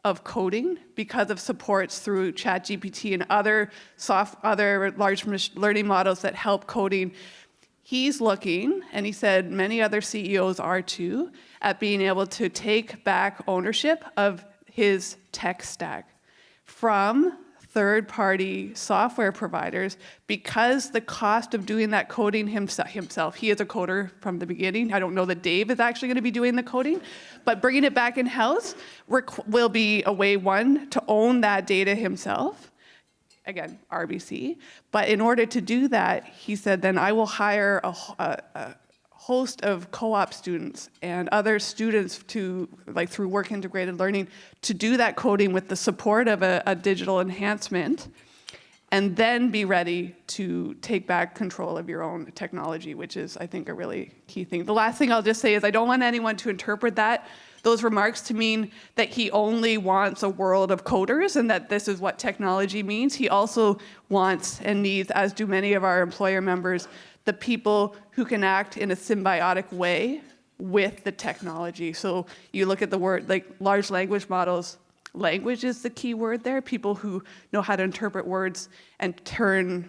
of coding, because of supports through ChatGPT and other large learning models that help coding, he's looking, and he said many other CEOs are too, at being able to take back ownership of his tech stack from third-party software providers, because the cost of doing that coding himself, he is a coder from the beginning. I don't know that Dave is actually going to be doing the coding, but bringing it back in-house will be a way, one, to own that data himself, again, RBC, but in order to do that, he said, then I will hire a host of co-op students and other students to, through work integrated learning, to do that coding with the support of a digital enhancement, and then be ready to take back control of your own technology, which is, I think, a really key thing. The last thing I'll just say is I don't want anyone to interpret those remarks to mean that he only wants a world of coders and that this is what technology means. He also wants and needs, as do many of our employer members, the people who can act in a symbiotic way with the technology. So you look at the word, large language models, language is the key word there, people who know how to interpret words and turn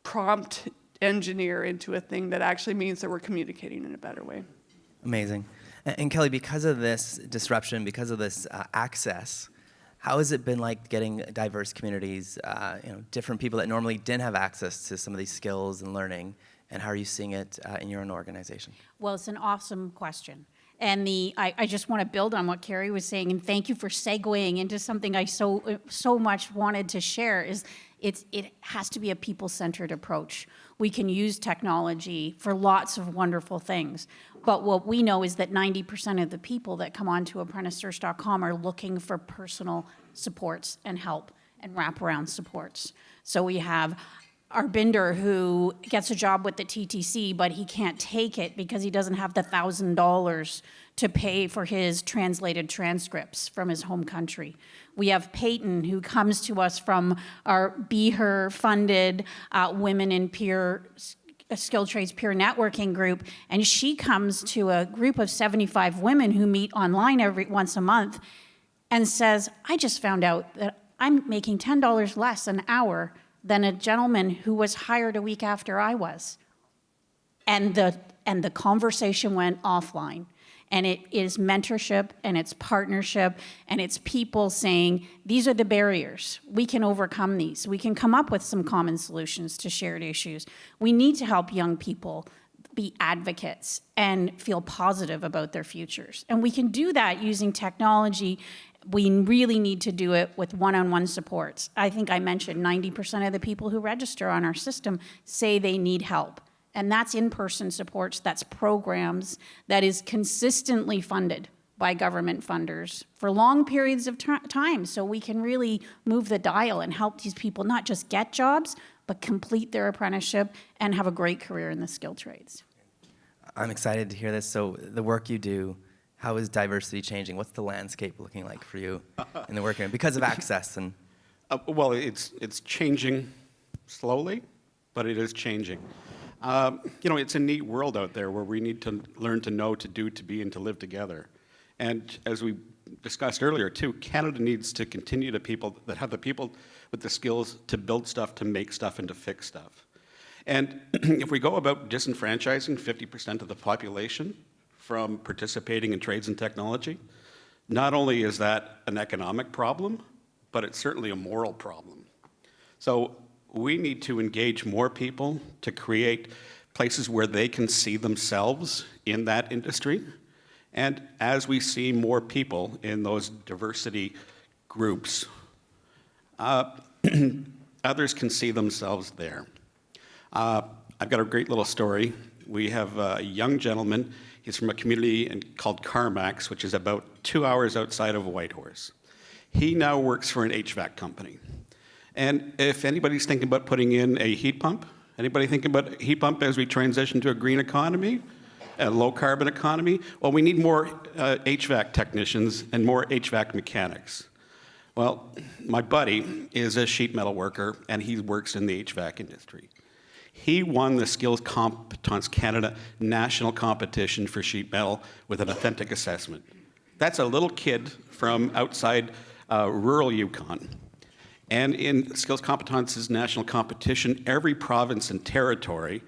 prompt engineer into a thing that actually means that we're communicating in a better way. Amazing. And Kelly, because of this disruption, because of this access, how has it been like getting diverse communities, different people that normally didn't have access to some of these skills and learning, and how are you seeing it in your own organization? Well, it's an awesome question. And I just want to build on what Carrie was saying, and thank you for segueing into something I so much wanted to share, is it has to be a people-centered approach. We can use technology for lots of wonderful things, but what we know is that 90% of the people that come onto ApprenticeSearch.com are looking for personal supports and help and wraparound supports. So we have Arbinder who gets a job with the TTC, but he can't take it because he doesn't have the $1,000 to pay for his translated transcripts from his home country. We have Peyton, who comes to us from our Be Her funded Women in Peer Skilled Trades Peer Networking group, and she comes to a group of 75 women who meet online once a month and says, I just found out that I'm making $10 less an hour than a gentleman who was hired a week after I was. And the conversation went offline. And it is mentorship, and it's partnership, and it's people saying, these are the barriers. We can overcome these. We can come up with some common solutions to shared issues. We need to help young people be advocates and feel positive about their futures. And we can do that using technology. We really need to do it with one-on-one supports. I think I mentioned 90% of the people who register on our system say they need help. And that's in-person supports, that's programs, that is consistently funded by government funders for long periods of time, so we can really move the dial and help these people not just get jobs, but complete their apprenticeship and have a great career in the skilled trades. I'm excited to hear this. So the work you do, how is diversity changing? What's the landscape looking like for you in the work area because of access? And Well, it's changing slowly, but it is changing. It's a neat world out there where we need to learn to know, to do, to be, and to live together. And as we discussed earlier, too, Canada needs to continue to have the people with the skills to build stuff, to make stuff, and to fix stuff. And if we go about disenfranchising 50% of the population from participating in trades and technology, not only is that an economic problem, but it's certainly a moral problem. So we need to engage more people to create places where they can see themselves in that industry. And as we see more people in those diversity groups, others can see themselves there. I've got a great little story. We have a young gentleman. He's from a community called Carmax, which is about 2 hours outside of Whitehorse. He now works for an HVAC company. And if anybody's thinking about putting in a heat pump, anybody thinking about a heat pump as we transition to a green economy, a low carbon economy? Well, we need more HVAC technicians and more HVAC mechanics. Well, my buddy is a sheet metal worker, and he works in the HVAC industry. He won the Skills Competence Canada national competition for sheet metal with an authentic assessment. That's a little kid from outside rural Yukon. And in Skills Competence's national competition, every province and territory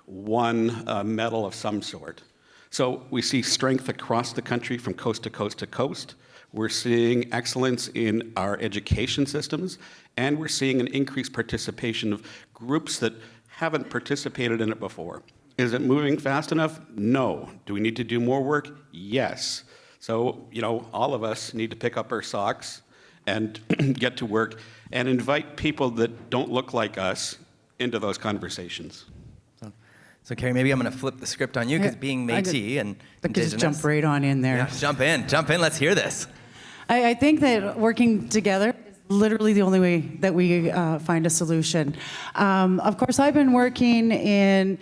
won a medal of some sort. So we see strength across the country from coast to coast to coast. We're seeing excellence in our education systems, and we're seeing an increased participation of groups that haven't participated in it before. Is it moving fast enough? No. Do we need to do more work? Yes. So, all of us need to pick up our socks and get to work and invite people that don't look like us into those conversations. So Carrie, maybe I'm going to flip the script on you because being Métis and I could just Indigenous. jump right on in there. Yeah, jump in, let's hear this. I think that working together is literally the only way that we find a solution. Of course, I've been working in,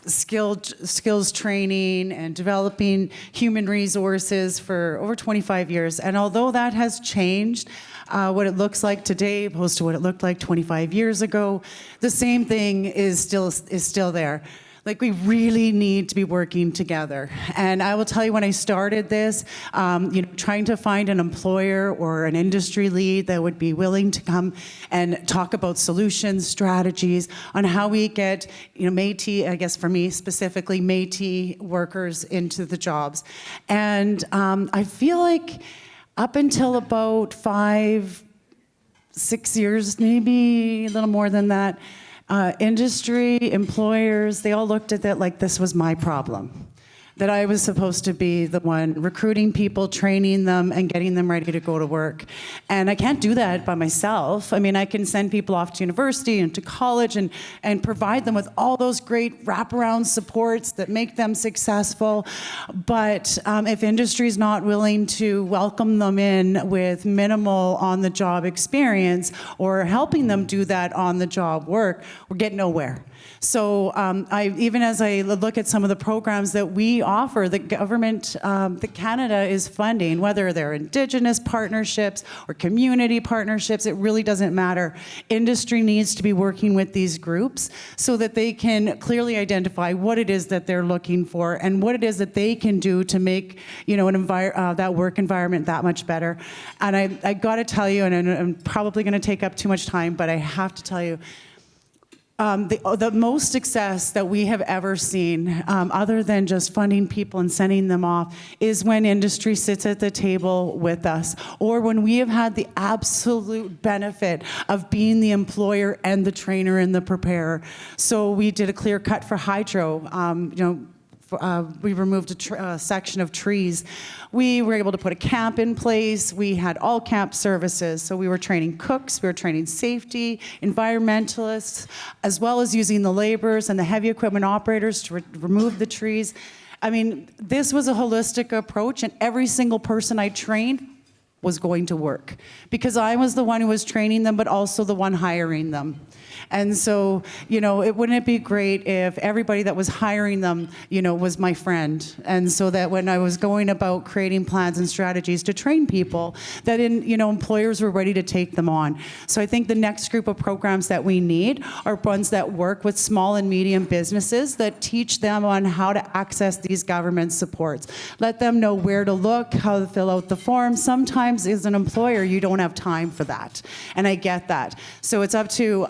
skills training and developing human resources for over 25 years. And although that has changed, what it looks like today opposed to what it looked like 25 years ago, the same thing is still there. Like, we really need to be working together. And I will tell you, when I started this, trying to find an employer or an industry lead that would be willing to come and talk about solutions, strategies on how we get, Métis, I guess for me specifically, Métis workers into the jobs. And I feel like up until about 5-6 years, maybe a little more than that, industry, employers, they all looked at that like this was my problem. that I was supposed to be the one recruiting people, training them, and getting them ready to go to work. And I can't do that by myself. I mean, I can send people off to university and to college and provide them with all those great wraparound supports that make them successful. But if industry's not willing to welcome them in with minimal on-the-job experience or helping them do that on-the-job work, we're getting nowhere. So even as I look at some of the programs that we offer, the government, that Canada is funding, whether they're Indigenous partnerships or community partnerships, it really doesn't matter. Industry needs to be working with these groups so that they can clearly identify what it is that they're looking for and what it is that they can do to make, you know, that work environment that much better. And I got to tell you, and I'm probably going to take up too much time, but I have to tell you, the most success that we have ever seen, other than just funding people and sending them off, is when industry sits at the table with us, or when we have had the absolute benefit of being the employer and the trainer and the preparer. So we did a clear cut for hydro. We removed a section of trees. We were able to put a camp in place. We had all camp services. So we were training cooks, we were training safety, environmentalists, as well as using the laborers and the heavy equipment operators to remove the trees. I mean, this was a holistic approach, and every single person I trained was going to work because I was the one who was training them, but also the one hiring them. And so, you know, wouldn't it be great if everybody that was hiring them, you know, was my friend? And so that when I was going about creating plans and strategies to train people, that employers were ready to take them on. So I think the next group of programs that we need are ones that work with small and medium businesses that teach them on how to access these government supports. Let them know where to look, how to fill out the form. Sometimes as an employer, you don't have time for that. And I get that. So it's up to,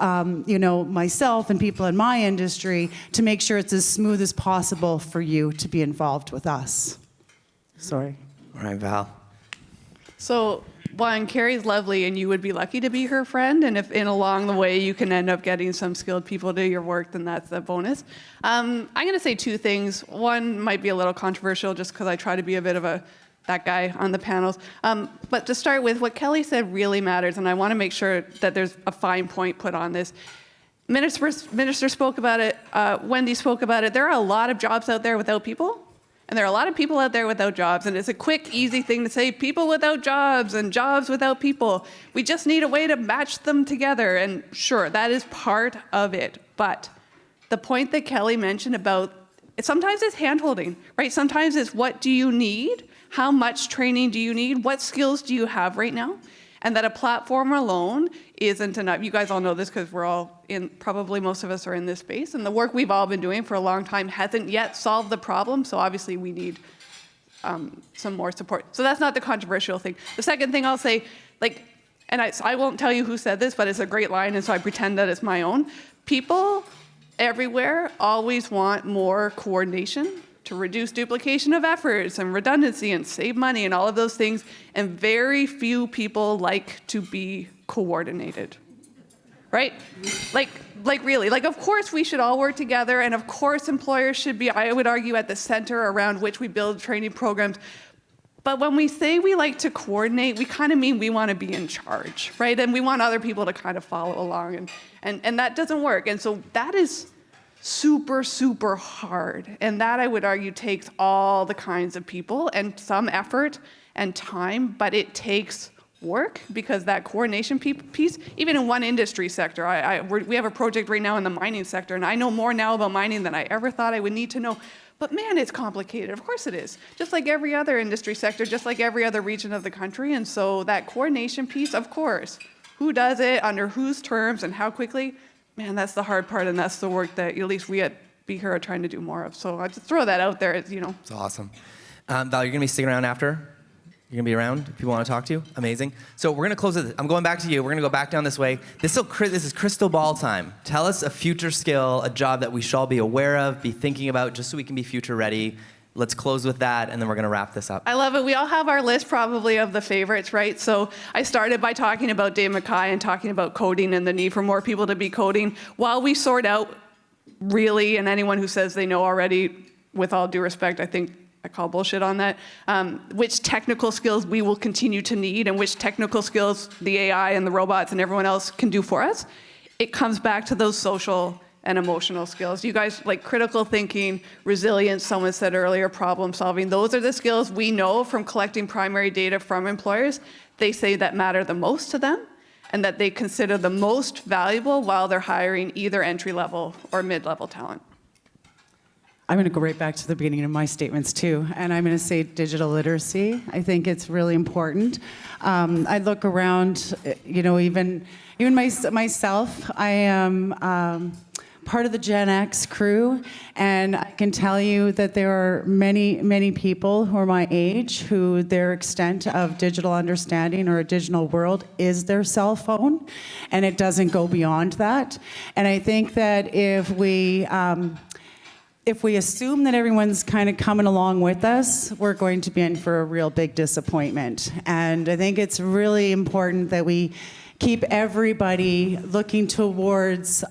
myself and people in my industry to make sure it's as smooth as possible for you to be involved with us. Sorry. All right, Val. So, one, Carrie's lovely, and you would be lucky to be her friend. And if along the way you can end up getting some skilled people to do your work, then that's a bonus. I'm going to say two things. One might be a little controversial just because I try to be a bit of that guy on the panels. But to start with, what Kelly said really matters, and I want to make sure that there's a fine point put on this. Minister spoke about it, Wendy spoke about it. There are a lot of jobs out there without people, and there are a lot of people out there without jobs, and it's a quick, easy thing to say, people without jobs and jobs without people. We just need a way to match them together, and sure, that is part of it. But the point that Kelly mentioned about, sometimes it's hand-holding, right? Sometimes it's what do you need? How much training do you need? What skills do you have right now? And that a platform alone isn't enough. You guys all know this because we're all probably most of us are in this space, and the work we've all been doing for a long time hasn't yet solved the problem, so obviously we need some more support. So that's not the controversial thing. The second thing I'll say, and I won't tell you who said this, but it's a great line, and so I pretend that it's my own. People everywhere always want more coordination to reduce duplication of efforts and redundancy and save money and all of those things, and very few people like to be coordinated, right? Really, of course we should all work together, and of course employers should be, I would argue, at the center around which we build training programs. But when we say we like to coordinate, we kind of mean we want to be in charge, right? And we want other people to kind of follow along, and that doesn't work. And so that is super, super hard. And that, I would argue, takes all the kinds of people and some effort and time, but it takes work because that coordination piece, even in one industry sector, we have a project right now in the mining sector, and I know more now about mining than I ever thought I would need to know. But man, it's complicated. Of course it is. Just like every other industry sector, just like every other region of the country. And so that coordination piece, of course, who does it, under whose terms, and how quickly? Man, that's the hard part, and that's the work that at least we at Be Here are trying to do more of. So I just throw that out there, It's awesome. Val, you're going to be sticking around after? You're going to be around if people want to talk to you? Amazing. So we're going to close it. I'm going back to you. We're going to go back down this way. This is crystal ball time. Tell us a future skill, a job that we should all be aware of, be thinking about, just so we can be future ready. Let's close with that, and then we're going to wrap this up. I love it. We all have our list probably of the favorites, right? So I started by talking about Dave Mackay and talking about coding and the need for more people to be coding. While we sort out, really, and anyone who says they know already, with all due respect, I think I call bullshit on that, which technical skills we will continue to need and which technical skills the AI and the robots and everyone else can do for us. It comes back to those social and emotional skills. You guys, like critical thinking, resilience, someone said earlier, problem solving, those are the skills we know from collecting primary data from employers. They say that matter the most to them and that they consider the most valuable while they're hiring either entry-level or mid-level talent. I'm going to go right back to the beginning of my statements too, and I'm going to say digital literacy. I think it's really important. I look around, even myself. I am part of the Gen X crew, and I can tell you that there are many people who are my age who their extent of digital understanding or a digital world is their cell phone, and it doesn't go beyond that. And I think that if we assume that everyone's kind of coming along with us, we're going to be in for a real big disappointment. And I think it's really important that we keep everybody looking towards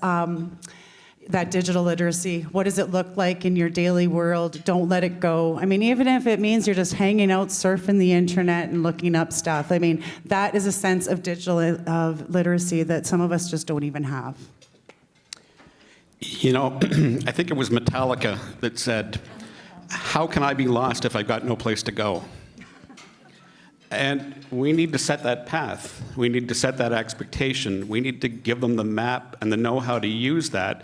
that digital literacy. What does it look like in your daily world? Don't let it go. I mean, even if it means you're just hanging out, surfing the internet and looking up stuff. I mean, that is a sense of digital literacy that some of us just don't even have. I think it was Metallica that said, "How can I be lost if I've got no place to go?" And we need to set that path. We need to set that expectation. We need to give them the map and the know-how to use that.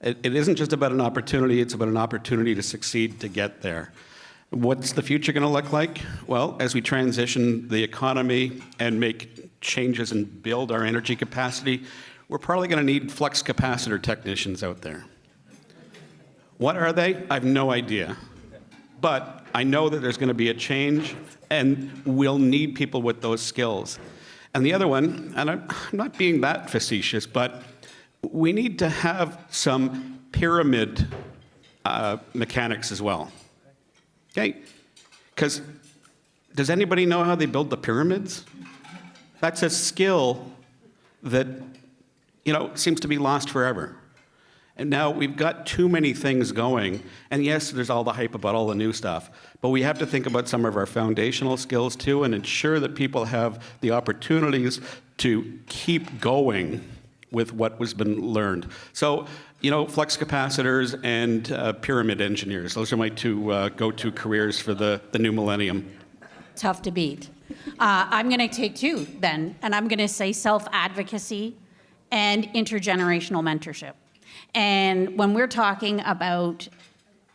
It isn't just about an opportunity, it's about an opportunity to succeed to get there. What's the future going to look like? Well, as we transition the economy and make changes and build our energy capacity, we're probably going to need flux capacitor technicians out there. What are they? I have no idea. But I know that there's going to be a change, and we'll need people with those skills. And the other one, and I'm not being that facetious, but we need to have some pyramid mechanics as well. Okay? Because does anybody know how they build the pyramids? That's a skill that seems to be lost forever. And now we've got too many things going. And yes, there's all the hype about all the new stuff. But we have to think about some of our foundational skills too and ensure that people have the opportunities to keep going with what was been learned. So, flux capacitors and pyramid engineers. Those are my two go-to careers for the new millennium. Tough to beat. I'm going to take two then, and I'm going to say self-advocacy and intergenerational mentorship. And when we're talking about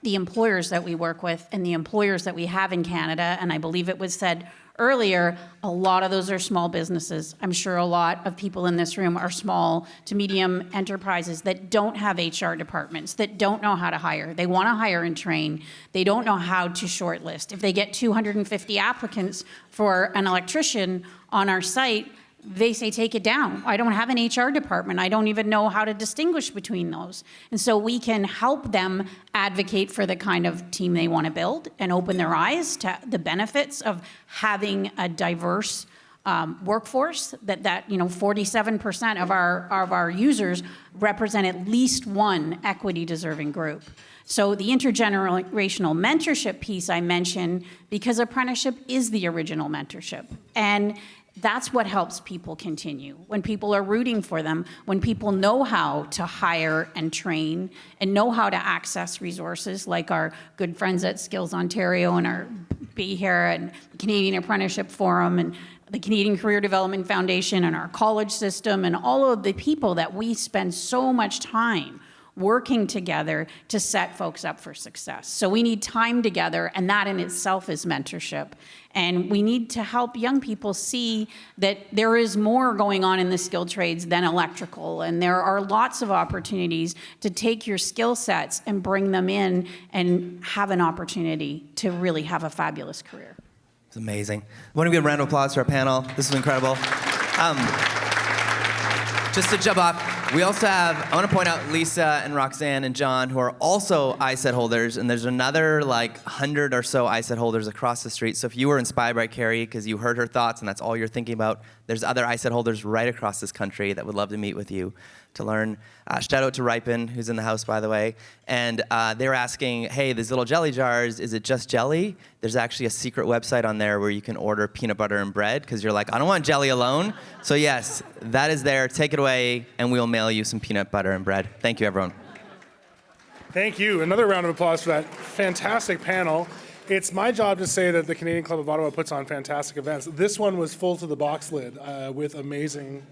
the employers that we work with and the employers that we have in Canada, and I believe it was said earlier, a lot of those are small businesses. I'm sure a lot of people in this room are small to medium enterprises that don't have HR departments, that don't know how to hire. They want to hire and train. They don't know how to shortlist. If they get 250 applicants for an electrician on our site, they say, take it down. I don't have an HR department. I don't even know how to distinguish between those. And so we can help them advocate for the kind of team they want to build and open their eyes to the benefits of having a diverse workforce, that 47% of our users represent at least one equity-deserving group. So the intergenerational mentorship piece I mentioned, because apprenticeship is the original mentorship. And that's what helps people continue. When people are rooting for them, when people know how to hire and train and know how to access resources like our good friends at Skills Ontario and our BHERA and the Canadian Apprenticeship Forum and the Canadian Career Development Foundation and our college system and all of the people that we spend so much time working together to set folks up for success. So we need time together, and that in itself is mentorship. And we need to help young people see that there is more going on in the skilled trades than electrical, and there are lots of opportunities to take your skill sets and bring them in and have an opportunity to really have a fabulous career. It's amazing. I want to give a round of applause to our panel. This is incredible. Just to jump off, We also have, I want to point out Lisa and Roxanne and John, who are also ISET holders, and there's another like 100 or so ISET holders across the street. So if you were inspired by Carrie because you heard her thoughts and that's all you're thinking about, there's other ISET holders right across this country that would love to meet with you to learn. Shout out to Ripen, who's in the house, by the way. And they were asking, hey, these little jelly jars, is it just jelly? There's actually a secret website on there where you can order peanut butter and bread, because you're like, I don't want jelly alone. So yes, that is there. Take it away, and we'll mail you some peanut butter and bread. Thank you, everyone. Thank you. Another round of applause for that fantastic panel. It's my job to say that the Canadian Club of Ottawa puts on fantastic events. This one was full to the box lid with amazing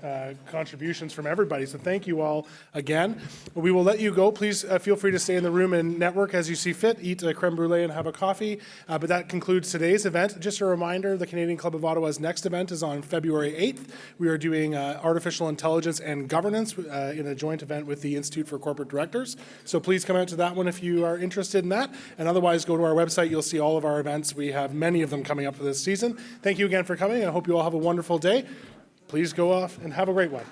contributions from everybody. So thank you all again. We will let you go. Please feel free to stay in the room and network as you see fit. Eat a creme brulee and have a coffee. But that concludes today's event. Just a reminder, the Canadian Club of Ottawa's next event is on February 8th. We are doing artificial intelligence and governance in a joint event with the Institute for Corporate Directors. So please come out to that one if you are interested in that. And otherwise, go to our website. You'll see all of our events. We have many of them coming up for this season. Thank you again for coming. I hope you all have a wonderful day. Please go off and have a great one.